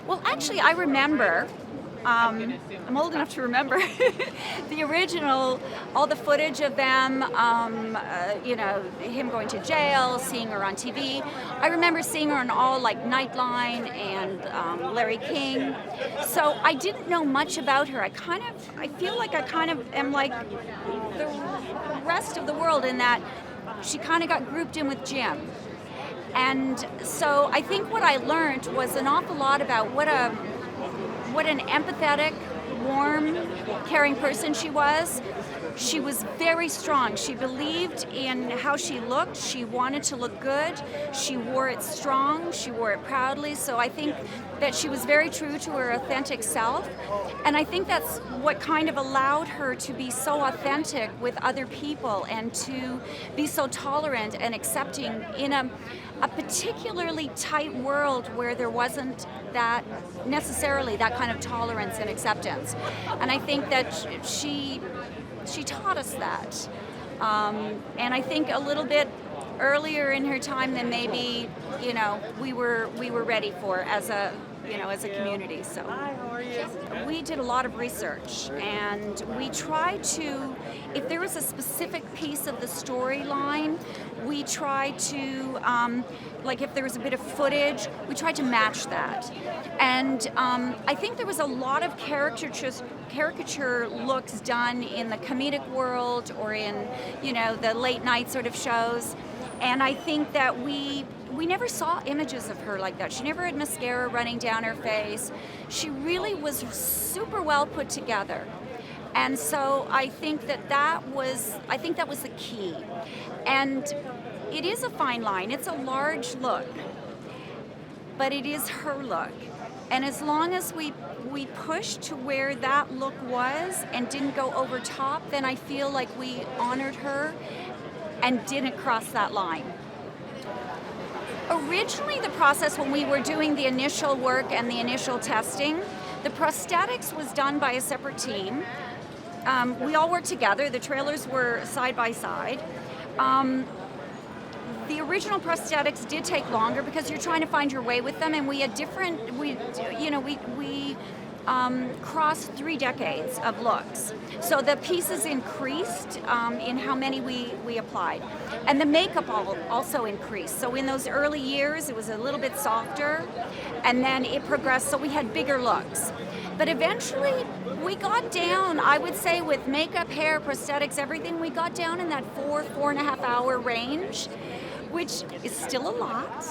Well, actually, I remember. I'm old enough to remember the original, all the footage of them, him going to jail, seeing her on TV. I remember seeing her on all like Nightline and Larry King. So I didn't know much about her. I feel like I kind of am like the rest of the world in that she kind of got grouped in with Jim. And so I think what I learned was an awful lot about what an empathetic, warm, caring person she was. She was very strong. She believed in how she looked. She wanted to look good. She wore it strong. She wore it proudly. So I think that she was very true to her authentic self. And I think that's what kind of allowed her to be so authentic with other people and to be so tolerant and accepting in a particularly tight world where there wasn't that necessarily that kind of tolerance and acceptance. And I think that she taught us that. And I think a little bit earlier in her time than maybe, we were ready for as a community. So we did a lot of research, and we tried to, if there was a specific piece of the storyline, we tried to, like if there was a bit of footage, we tried to match that. And I think there was a lot of caricature looks done in the comedic world or in, the late night sort of shows. And I think that we never saw images of her like that. She never had mascara running down her face. She really was super well put together. And so I think that was the key. And it is a fine line. It's a large look, but it is her look. And as long as we pushed to where that look was and didn't go over top, then I feel like we honored her and didn't cross that line. Originally, the process when we were doing the initial work and the initial testing, the prosthetics was done by a separate team. We all worked together. The trailers were side by side. The original prosthetics did take longer because you're trying to find your way with them, and we had crossed 3 decades of looks. So the pieces increased in how many we applied. And the makeup also increased. So in those early years, it was a little bit softer, and then it progressed, so we had bigger looks. But eventually, we got down, I would say, with makeup, hair, prosthetics, everything, we got down in that 4.5 hour range, which is still a lot.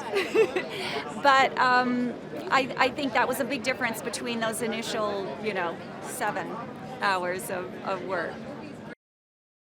But I think that was a big difference between those initial, 7 hours of work.